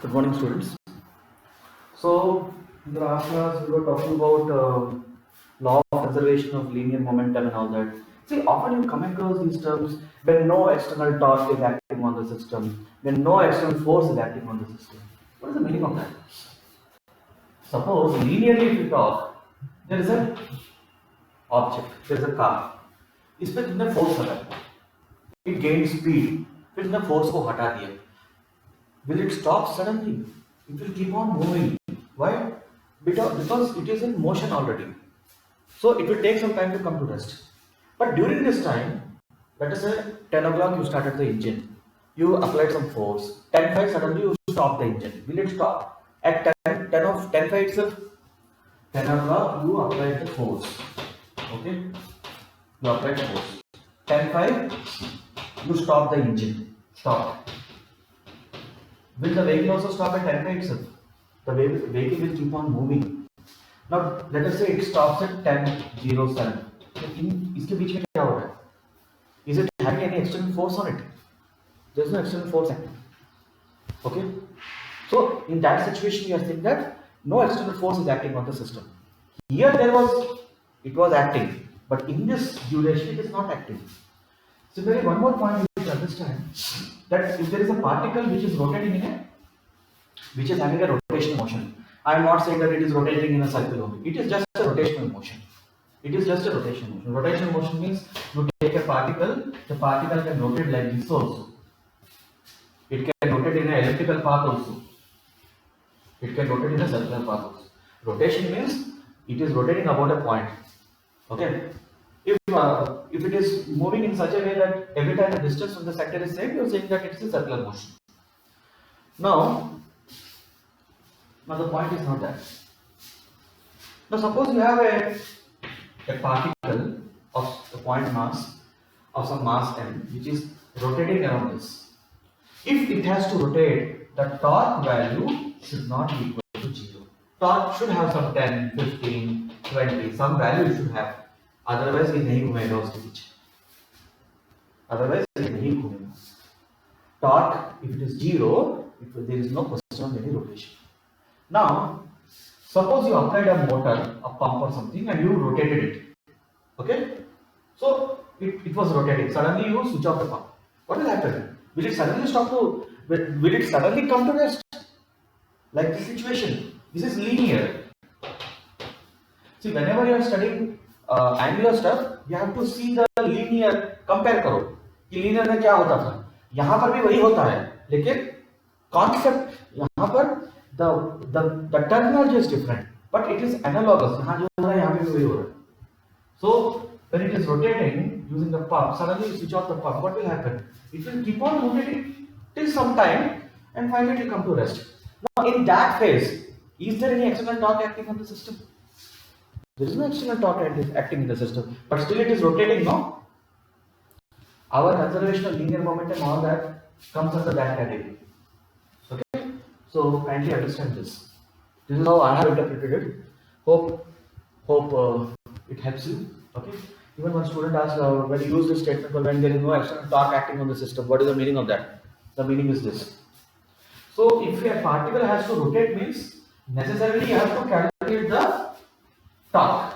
Good morning, students. So, in the last class, we were talking about law of conservation of linear momentum and all that. See, often you come across these terms when no external torque is acting on the system, when no external force is acting on the system. What is the meaning of that? Suppose linearly, if you talk, there is an object, there is a car. इस पे तुमने force लगाया, it gained speed. फिर तुमने force को हटा दिया. Will it stop suddenly? It will keep on moving. Why? Because it is in motion already. So it will take some time to come to rest. But during this time, let us say 10 o'clock you started the engine. You applied some force. 10:05 suddenly you stop the engine. Will it stop? At 10:05 itself, 10 o'clock you applied the force. Okay? You applied force. 10:05 you stop the engine. Stop. Will the vehicle also stop at 10:05 itself? The vehicle will keep on moving. Now let us say it stops at 10:07. इसके बीच में क्या हो रहा है? Is it having any external force on it? There is no external force acting. Okay. So in that situation, you are saying that no external force is acting on the system. Here it was acting, but in this duration it is not acting. Similarly, one more point you should understand that if there is a particle which is rotating which is having a rotational motion, I am not saying that it is rotating in a circle only. It is just a rotational motion. It is just a rotational motion. Rotational motion means you take a particle, the particle can rotate like this also. It can rotate in an elliptical path also. It can rotate in a circular path also. Rotation means it is rotating about a point. Okay. If it is moving in such a way that every time the distance from the center is same, you are saying that it is a circular motion. Now the point is not that. Now suppose you have a particle of a point mass of some mass m which is rotating around this. If it has to rotate, the torque value should not be equal to 0. Torque should have some 10, 15, 20, some value it should have. Otherwise ये नहीं घूमेगा उसके पीछे. Otherwise ये नहीं घूमेगा. Torque, if it is 0, there is no question of any rotation. Now, suppose you applied a motor, a pump or something, and you rotated it. Okay? So it was rotating. Suddenly you switch off the pump. What will happen? Will it suddenly will it suddenly come to rest? Like this situation. This is linear. See, whenever you are studying angular stuff, you have to see the linear. Compare करो कि linear में क्या होता था. यहाँ पर भी वही होता है, लेकिन concept यहाँ पर the terminology is different, but it is analogous. यहाँ जो हो रहा है यहाँ पे भी वही हो रहा है. So when it is rotating using the pump, suddenly you switch off the pump. What will happen? It will keep on rotating till some time, and finally it will come to rest. Now in that phase, is there any external torque acting on the system? There is no external torque acting in the system, but still it is rotating. No. Our conservation of linear momentum, all that comes under that category. Okay. So kindly understand this. This is how I have interpreted it. Hope it helps you. Okay. Even one student asked when you use this statement, when there is no external torque acting on the system, what is the meaning of that? The meaning is this. So if a particle has to rotate, means necessarily you have to calculate the torque.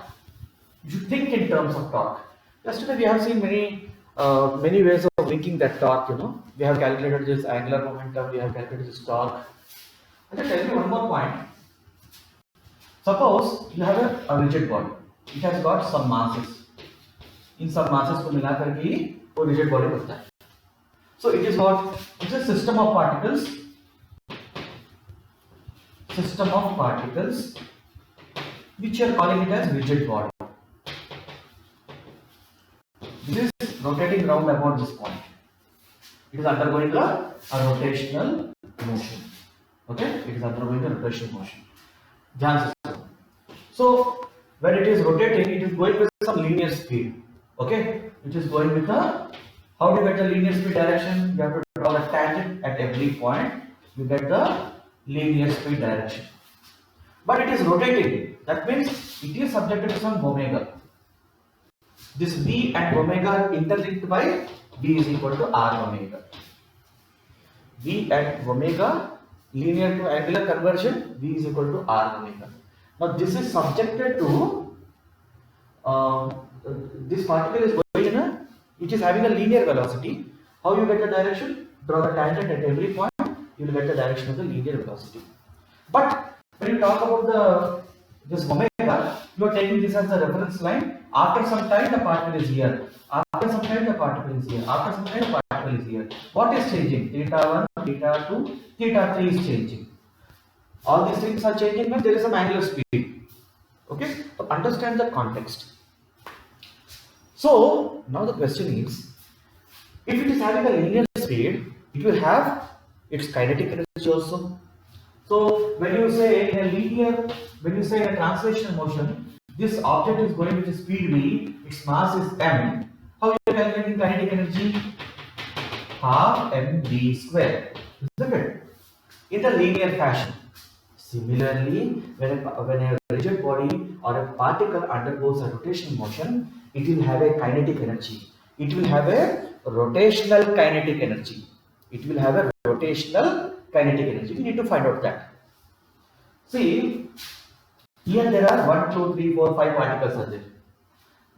You should think in terms of torque. Yesterday we have seen many ways of linking that torque. We have calculated this angular momentum. We have calculated this torque. I will tell you one more point. Suppose you have a rigid body. It has got some masses. In some masses को मिलाकर के ही वो rigid body बनता है. So it is what? It's a system of particles. System of particles, which you are calling it as rigid body. This is rotating round about this point. It is undergoing a rotational motion. Okay, it is undergoing a rotational motion. ध्यान से. So when it is rotating, it is going with some linear speed. Okay, it is going with a. How do you get the linear speed direction? You have to draw a tangent at every point. You get the linear speed direction. But it is rotating. That means it is subjected to some omega. This V and omega are interlinked by V is equal to R omega. V and omega linear to angular conversion, V is equal to R omega. Now this is subjected to this particle is going in a, which is having a linear velocity. How you get the direction? Draw the tangent at every point, you will get the direction of the linear velocity. But when you talk about this omega, you are taking this as the reference line. After some time, the particle is here. After some time, the particle is here. After some time, the particle is here. What is changing? Theta 1, theta 2, theta 3 is changing. All these things are changing when there is some angular speed. Okay? So understand the context. So now the question is, if it is having a linear speed, it will have its kinetic energy also. So when you say in a linear, when you say in a translational motion, this object is going with speed v, its mass is m. How you are calculating kinetic energy? Half mv square, isn't it? In the linear fashion. Similarly, when a rigid body or a particle undergoes a rotational motion, it will have a kinetic energy. It will have a rotational kinetic energy. It will have a rotational kinetic energy. We need to find out that. See, here there are 1, 2, 3, 4, 5 particles are there.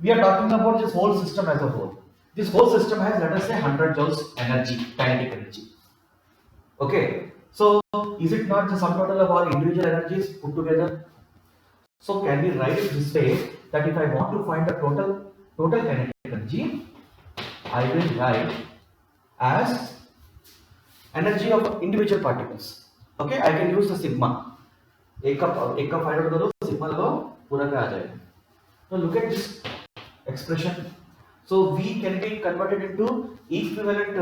We are talking about this whole system as a whole. This whole system has, let us say, 100 joules energy, kinetic energy. Okay. So, is it not the sum total of all individual energies put together? So, can we write it this way, that if I want to find the total kinetic energy, I will write as energy of individual particles. Okay, I can use the sigma. एक का find out करो, sigma लगाओ, पूरा का आ जाएगा. Now look at this expression. So V can be converted into equivalent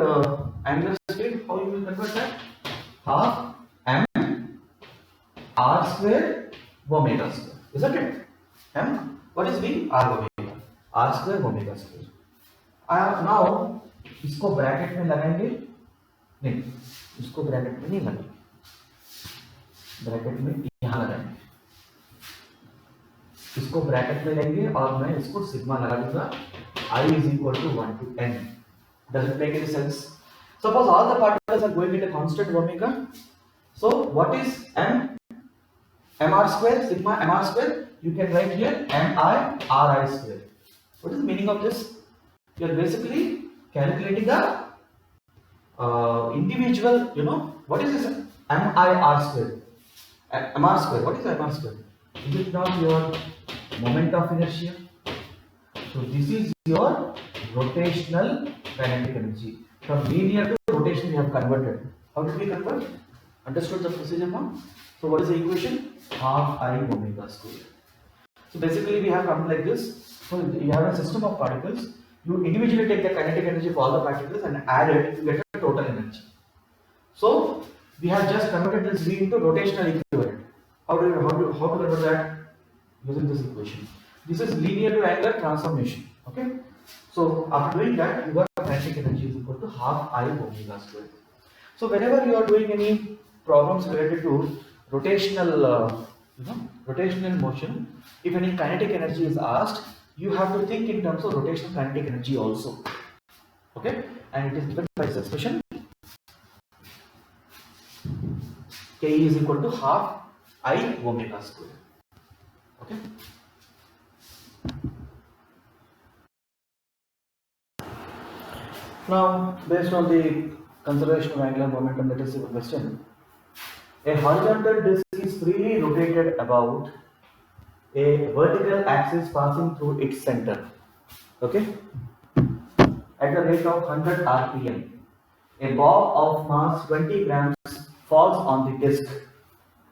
angular speed. How you will convert that? Half m r square omega square, isn't it? M, what is V? R omega. R square omega square. Now इसको bracket में लगाएंगे? नहीं, इसको bracket में नहीं लगाएंगे. Bracket में यहाँ लगाएंगे, इसको ब्रैकेट में लेंगे और मैं इसको सिग्मा लगा दूंगा. I is equal to 1 to n. Does it make any sense? Suppose all the particles are going at a constant omega. So what is m? Mr square, sigma mr square. You can write here mi ri square. What is the meaning of this? You are basically calculating the individual. You know what is this mir square? Mr square. What is mr square? Is it not your moment of inertia? So this is your rotational kinetic energy. From linear to rotation we have converted. How did we convert? Understood the procedure now? So what is the equation? Half I omega square. So basically we have come like this. So you have a system of particles. You individually take the kinetic energy of all the particles and add it to get the total energy. So we have just converted this V into rotational equivalent. How to convert that? Using this equation. This is linear to angular transformation. Okay. So after doing that, you got kinetic energy is equal to half I omega square. So whenever you are doing any problems related to rotational, rotational motion, if any kinetic energy is asked, you have to think in terms of rotational kinetic energy also. Okay, and it is given by this expression. K is equal to half I omega square. Okay. Now, based on the conservation of angular momentum, let us see the question. A horizontal disk is freely rotated about a vertical axis passing through its center. Okay? At the rate of 100 rpm. A ball of mass 20 grams falls on the disk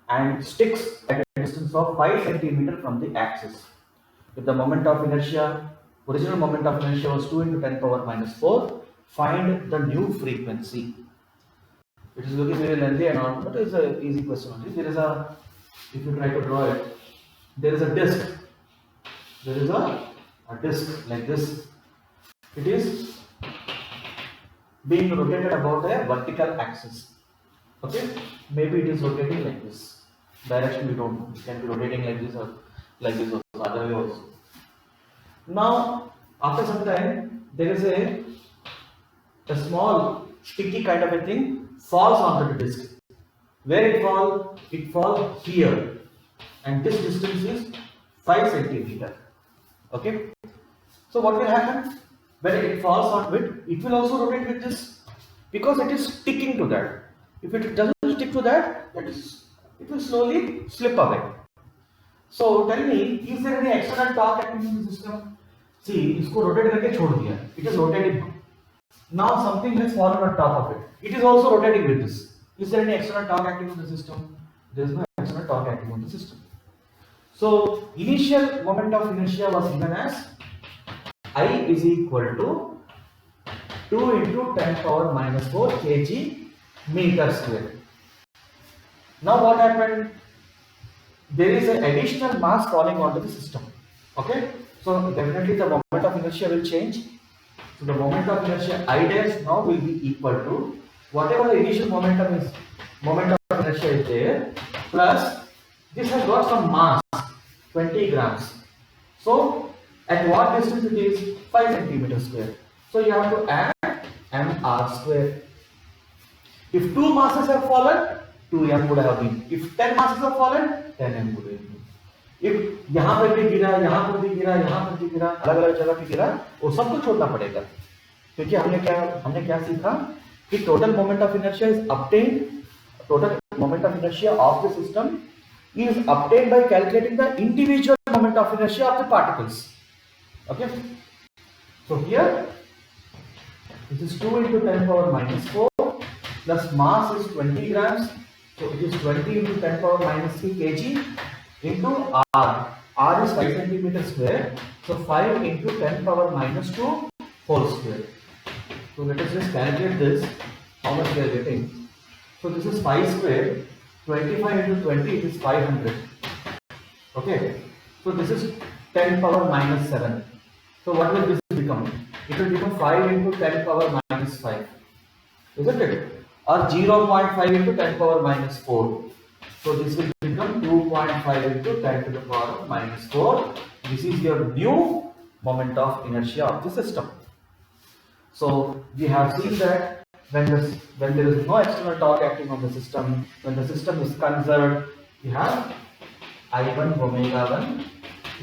and sticks at a distance of 5 cm from the axis. If the moment of inertia, original moment of inertia was 2 into 10 power minus 4, find the new frequency. It is looking very lengthy and all, but it is an easy question only. There is a, if you try to draw it, there is a disk. There is a disk like this. It is being rotated about a vertical axis. Okay, maybe it is rotating like this. Direction we don't know. It can be rotating like this or like this, or other way also. Now, after some time, there is a small sticky kind of a thing falls onto the disk. Where it falls here, and this distance is 5 centimeter. Okay. So what will happen when it falls on it? It will also rotate with this because it is sticking to that. If it doesn't stick to that, it will slowly slip away. So tell me, is there any external torque acting in the system? See, इसको rotate करके छोड़ दिया. It is rotating. Now something has fallen on top of it. It is also rotating with this. Is there any external torque acting on the system? There is no external torque acting on the system. So initial moment of inertia was given as I is equal to 2 into 10 power minus 4 kg meter square. Now what happened? There is an additional mass falling onto the system. Okay, so definitely the moment of inertia will change. So the moment of inertia I dash now will be equal to whatever the initial moment of inertia is there, plus this has got some mass, 20 grams. So at what distance it is? 5 centimeter square. So you have to add mr square. If 2 masses have fallen, 2m would have been. If 10 masses have fallen, 10m would have been. If यहाँ पर भी गिरा, यहाँ पर भी गिरा, यहाँ पर भी गिरा, अलग अलग जगह पे गिरा, वो सबको छोड़ना पड़ेगा, क्योंकि हमने क्या सीखा कि total moment of inertia is obtained. Total moment of inertia of the system is obtained by calculating the individual moment of inertia of the particles. Okay. So here, this is 2 into 10 power minus 4 plus mass is 20 grams. So it is 20 into 10 power minus 3 kg into R. R is 5 centimeter square. So 5 into 10 power minus 2 whole square. So let us just calculate this, how much we are getting. So this is 5 square, 25 into 20, it is 500. Okay. So this is 10 power minus 7. So what will this become? It will become 5 into 10 power minus 5. Isn't it? Or 0.5 into 10 power minus 4. So this will become 2.5 into 10 to the power minus 4. This is your new moment of inertia of the system. So we have seen that when there is no external torque acting on the system, when the system is conserved, we have I1 omega 1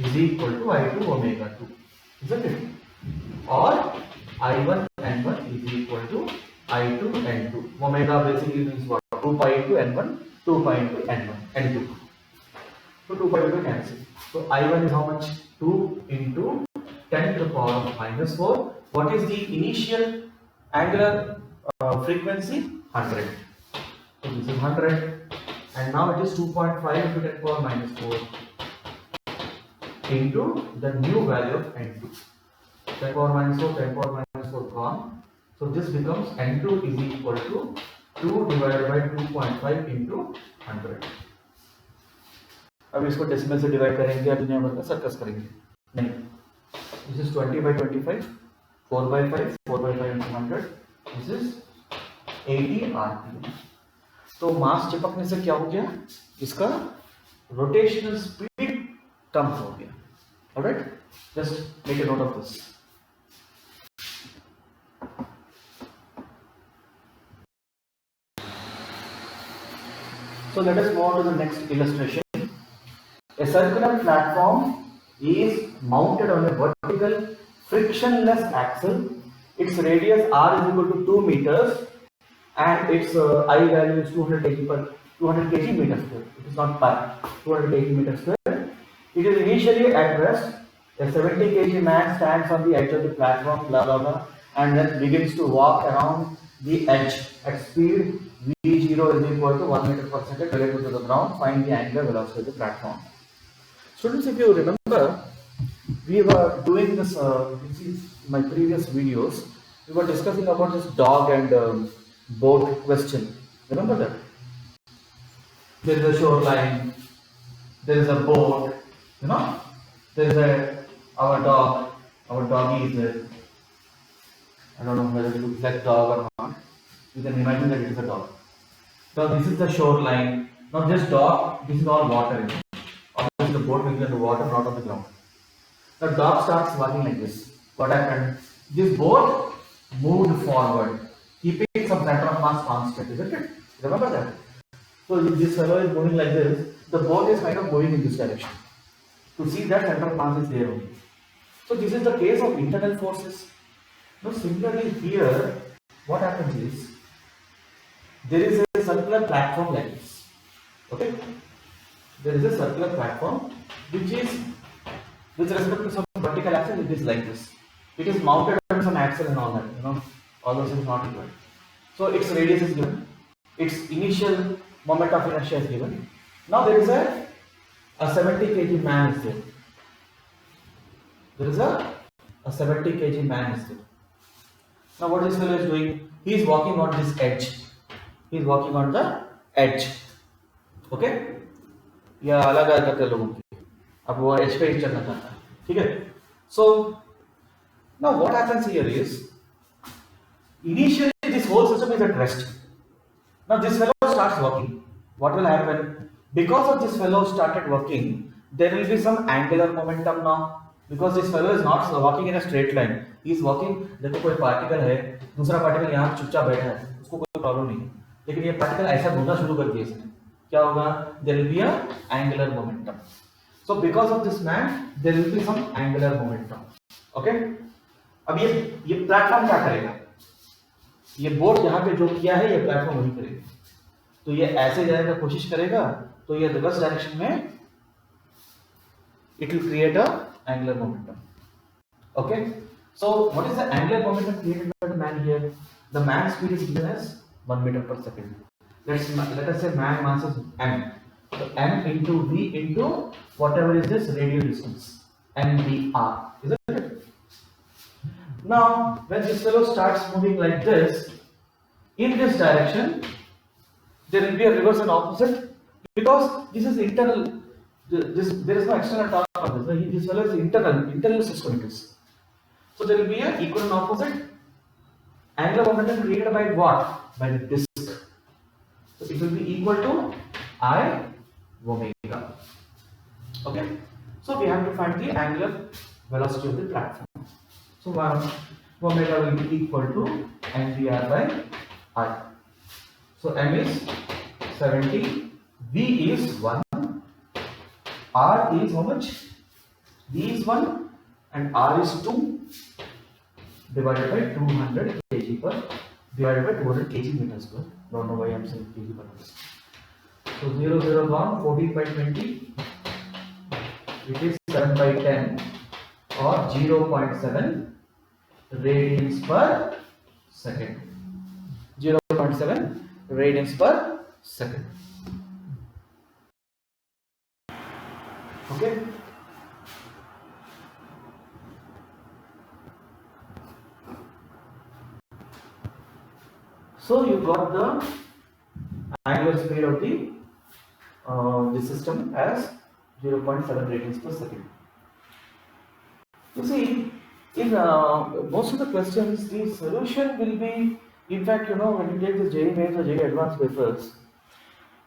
is equal to I2 omega 2. Isn't it? Or I1 N1 is equal to I2 N2. Omega basically means what? 2 pi into N1, 2 pi into N1, N2. So 2 pi into cancel. So I1 is how much? 2 into 10 to the power of minus 4. What is the initial angular frequency? 100. So this is 100. And now it is 2.5 into 10 power minus 4 into the new value of N2. 10 power minus 4, 10 power minus 4 gone. So this becomes N2 is equal to 2 divided by 2.5 into 100. अब इसको decimal से divide करेंगे या दुनिया भर का circus करेंगे नहीं. This is 20 by 25, 4 by 5, 4 by 5 into 100. This is 80 rpm. तो मास चिपकने से क्या हो गया? इसका रोटेशनल स्पीड कम हो गया. Alright? Just make a note of this. So let us move on to the next illustration. A circular platform is mounted on a vertical frictionless axle. Its radius r is equal to 2 meters and its I value is 200 kg meter square. It is not pi. 200 kg meter square. It is initially at rest. A 70 kg man stands on the edge of the platform, blah blah blah, and then begins to walk around the edge at speed v0 is equal to 1 meter per second relative to the ground. Find the angular velocity of the platform. Students, if you remember, we were doing this. This is my previous videos. We were discussing about this dog and boat question. Remember that? There is a shoreline. There is a boat. You know, there is our dog. Our doggy is there. I don't know whether it looks like dog or not. You can imagine that it is a dog. So this is the shoreline. Not just dog. This is all water. Obviously, the boat will be on the water, not on the ground. The dog starts walking like this. What happened? This boat moved forward, keeping some center of mass constant, isn't it? Remember that? So if this fellow is moving like this, the boat is kind of moving in this direction. To see that center of mass is there only. So this is the case of internal forces. Now similarly here, what happens is, there is a circular platform like this. Okay? There is a circular platform which is, with respect to some vertical axis, it is like this. It is mounted on some axle and all that, all those things not required. So its radius is given, its initial moment of inertia is given. Now there is a 70 kg man is there. There is a 70 kg man is there. Now what this fellow is doing? He is walking on this edge. He is walking on the edge. Okay? या अलग अलग करते लोगों की, अब वो as पे ही चलना चाहता है, ठीक है? So now what happens here is, initially this whole system is at rest. Now this fellow starts working. What will happen? Because of this fellow started working, there will be some angular momentum now. Because this fellow is not walking in a straight line. He is walking. देखो कोई particle है, दूसरा particle यहाँ चुपचाप बैठा है, उसको कोई प्रॉब्लम नहीं है. लेकिन ये पार्टिकल ऐसा घूमना शुरू कर दिया इसने, क्या होगा? There will be a angular momentum. So because of this man, there will be some angular momentum. Okay? अब ये प्लेटफॉर्म क्या करेगा? ये बोट यहाँ पे जो किया है, ये प्लेटफॉर्म वही करेगा. तो ये ऐसे जाने का कोशिश करेगा, तो ये रिवर्स डायरेक्शन में it will create a angular momentum. Okay? So what is the angular momentum created by the man here? The man's speed is given as 1 meter per second. Let us say man mass is m. So m into v into whatever is this radial distance, mvr, isn't it? Now when this fellow starts moving like this, in this direction, there will be a reverse and opposite, because this is internal. There is no external torque on this. This fellow is internal system it is. So there will be an equal and opposite angular momentum created by what? By the disk. So it will be equal to I omega. Okay. So we have to find the angular velocity of the platform. So omega will be equal to mvr by I. So m is 70, v is 1, r is how much? V is 1 and r is 2 divided by 200 kg per divided by 200 kg meter square. Don't know why I am saying kg per meter. So 0 0 gone, 14 by 20. It is 7 by 10 or 0.7 radians per second. 0.7 radians per second. Okay. So you got the angular speed of the system as 0.7 radians per second. You see, in most of the questions, the solution will be, in fact, when you take the JEE Mains or JEE Advanced papers,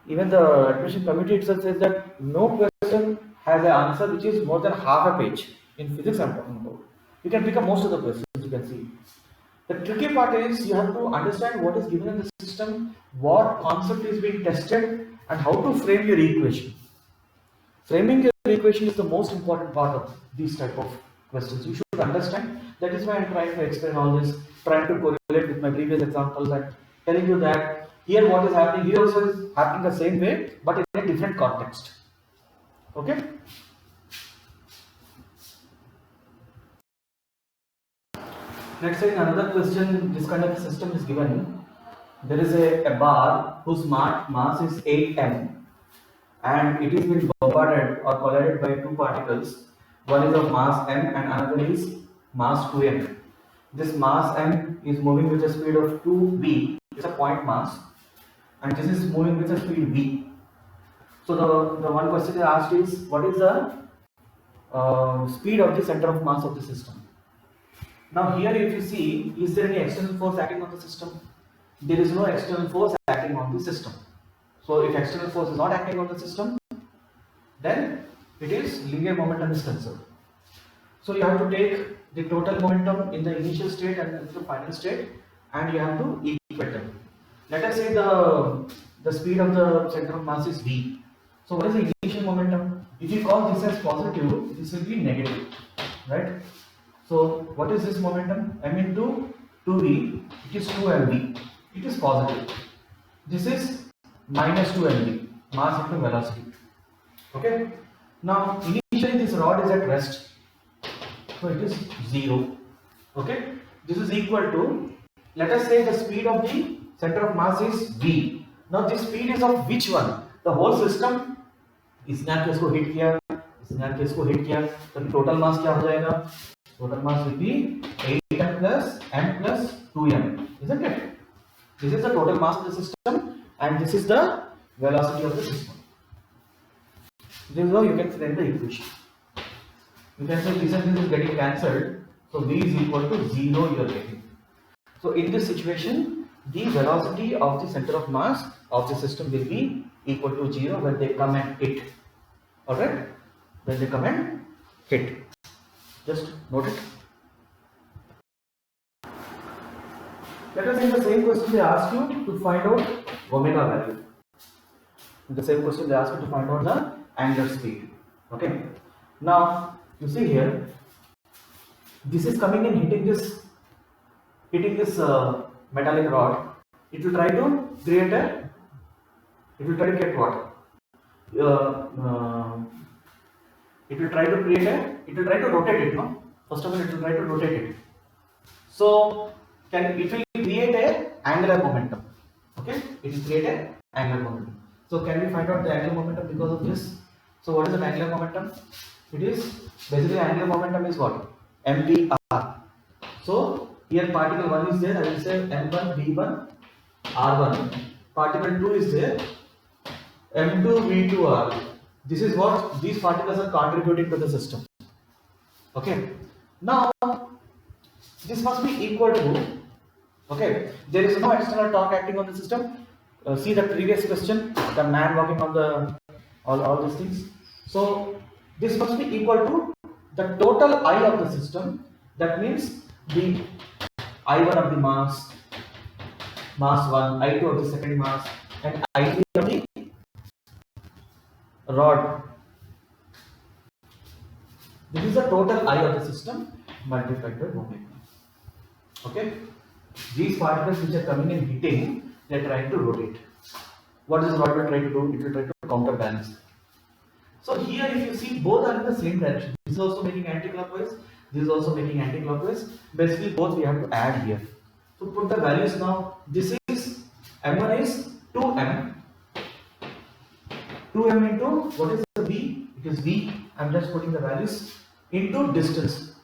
even the admission committee itself says that no question has an answer which is more than half a page. In physics I'm talking about. You can pick up most of the questions, you can see. The tricky part is you have to understand what is given in the system, what concept is being tested, and how to frame your equation. Framing your equation is the most important part of these type of questions. You should understand. That is why I'm trying to explain all this, trying to correlate with my previous examples and telling you that here what is happening, here also is happening the same way, but in a different context. Okay? Let's say in another question, this kind of a system is given. There is a bar whose mass is 8m and it is being bombarded or collided by two particles. One is of mass m and another is mass 2m. This mass m is moving with a speed of 2v, it's a point mass, and this is moving with a speed v. So the one question asked is, what is the speed of the center of mass of the system? Now here if you see, is there any external force acting on the system? There is no external force acting on the system. So if external force is not acting on the system, then it is linear momentum is conserved. So you have to take the total momentum in the initial state and the final state, and you have to equate them. Let us say the the speed of the center of mass is v. So what is the initial momentum? If you call this as positive, this will be negative, right? So what is this momentum? M into 2v, it is 2mv. It is positive. This is minus 2mv, mass into velocity. Okay. Now initially this rod is at rest, so it is 0. Okay. This is equal to, let us say the speed of the center of mass is v. Now this speed is of which one? The whole system. इसने आके इसको hit किया, इसने आके इसको hit किया, तो total mass क्या हो जाएगा? Total mass will be 8m plus m plus 2m, isn't it? This is the total mass of the system, and this is the velocity of the system. This is how you can frame the equation. You can say this and this is getting cancelled, so v is equal to 0 you are getting. So in this situation, the velocity of the center of mass of the system will be equal to 0 when they come and hit. Alright? When they come and hit. Just note it. Let us say the same question they ask you to find out omega value. The same question they ask you to find out the angular speed. Okay. Now you see here, this is coming and hitting this metallic rod. It will try to create a. It will try to get what? It will try to create a. It will try to rotate it. No. First of all, it will try to rotate it. So it will create a angular momentum. Okay. It will create a angular momentum. So can we find out the angular momentum because of this? So what is an angular momentum? It is basically angular momentum is what? mvr. So here particle 1 is there, I will say m1 v1 r1. Particle 2 is there, m2 v2 r. This is what these particles are contributing to the system. Okay. Now this must be equal to, okay, there is no external torque acting on the system. See the previous question, the man walking on the all these things. So this must be equal to the total I of the system. That means the I1 of the mass 1, I2 of the second mass, and I3 of the rod. This is the total I of the system multiplied by omega. Okay. These particles which are coming and hitting, they are trying to rotate. What is rod will try to do? It will try to counterbalance. So here if you see, both are in the same direction. This is also making anti-clockwise. This is also making anti-clockwise. Basically both we have to add here. So put the values now. This is m1 is 2m. 2m into what is the v? It is v. I am just putting the values into distance.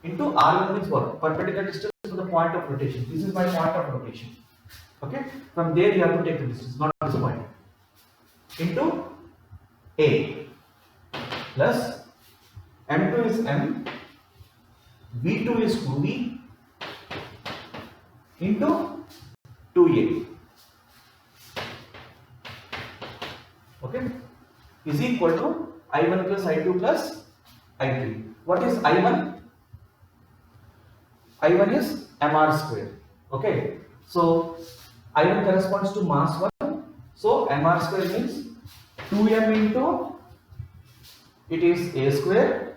Into r1 means what? Perpendicular distance to the point of rotation. This is my point of rotation. Okay. From there you have to take the distance, not this point. Into a plus m2 is m, v2 is 2v into 2a. Okay, is equal to I1 plus I2 plus I3. What is I1? I1 is mr square. Okay, so I1 corresponds to mass 1. So mr square means 2m into, it is a square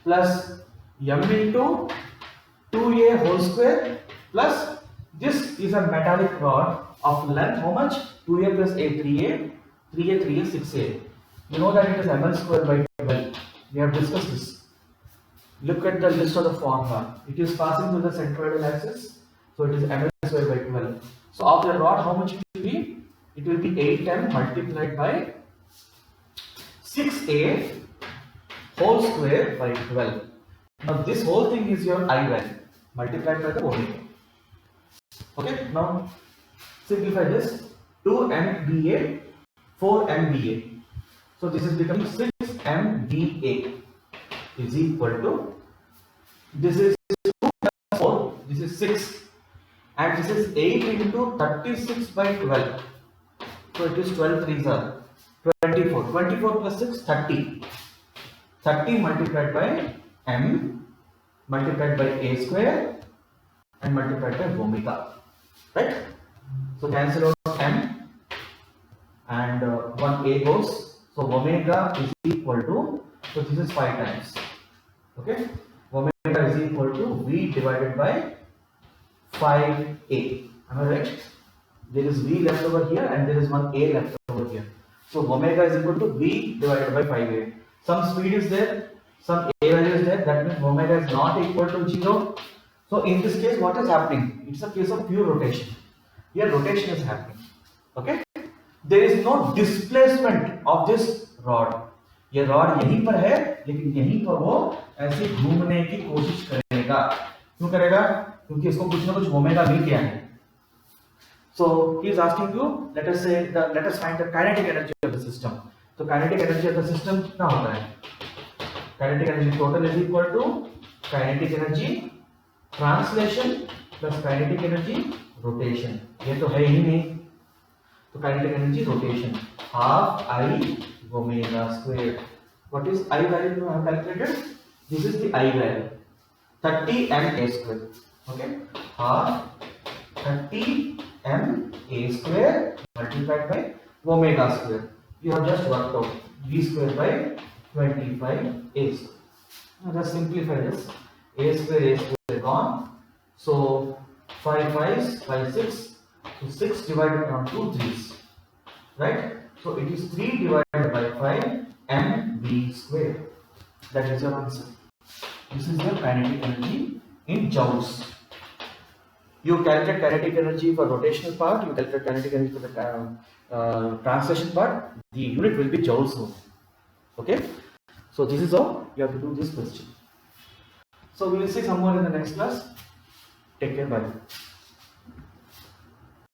plus m into 2a whole square plus this is a metallic rod of length how much? 2a plus a 3a, 3a 6a. You know that it is ml square by 12. We have discussed this. Look at the list of the formula. It is passing through the centroidal axis, so it is ml square by 12. So of the rod, how much it will be? It will be 8m multiplied by 6a whole square by 12. Now this whole thing is your I value multiplied by the omega. Okay, now simplify this. 2mva, 4mva. So this is becoming 6mva is equal to, this is 2 plus 4, this is 6, and this is 8 into 36 by 12. So it is 12 3s are 24. 24 plus 6, 30. 30 multiplied by m multiplied by a square and multiplied by omega. Right? So cancel out m. and one A goes. So omega is equal to, so this is 5 times. Okay, omega is equal to V divided by 5A. Am I right? There is V left over here and there is one A left over here. So omega is equal to V divided by 5A. Some speed is there, some A value is there. That means omega is not equal to 0. So in this case, what is happening? It's a case of pure rotation. Here rotation is happening. Okay. There is no displacement of this rod. ये rod यहीं पर है, लेकिन यहीं पर वो ऐसे घूमने की कोशिश करेगा. क्यों करेगा? क्योंकि इसको कुछ ना कुछ ओमेगा भी क्या है. So he is asking you, let us find the kinetic energy of the system. So kinetic energy of the system कितना होता है? Kinetic energy total is equal to kinetic energy translation plus kinetic energy rotation. ये तो है ही नहीं. तो kinetic energy rotation half I omega square. What is I value you have calculated? This is the I value 30 m a square. Okay, half 30 m a square multiplied by omega square. You have just worked out v square by 25 a square. Now just simplify this. A square gone. So 5 5s, 5 6. So 6 divided on 2 3s. Right? So it is 3 divided by 5 mv square. That is your answer. This is your kinetic energy in joules. You calculate kinetic energy for rotational part, you calculate kinetic energy for the translation part, the unit will be joules only. Okay? So this is how you have to do this question. So we will see some more in the next class. Take care, bye.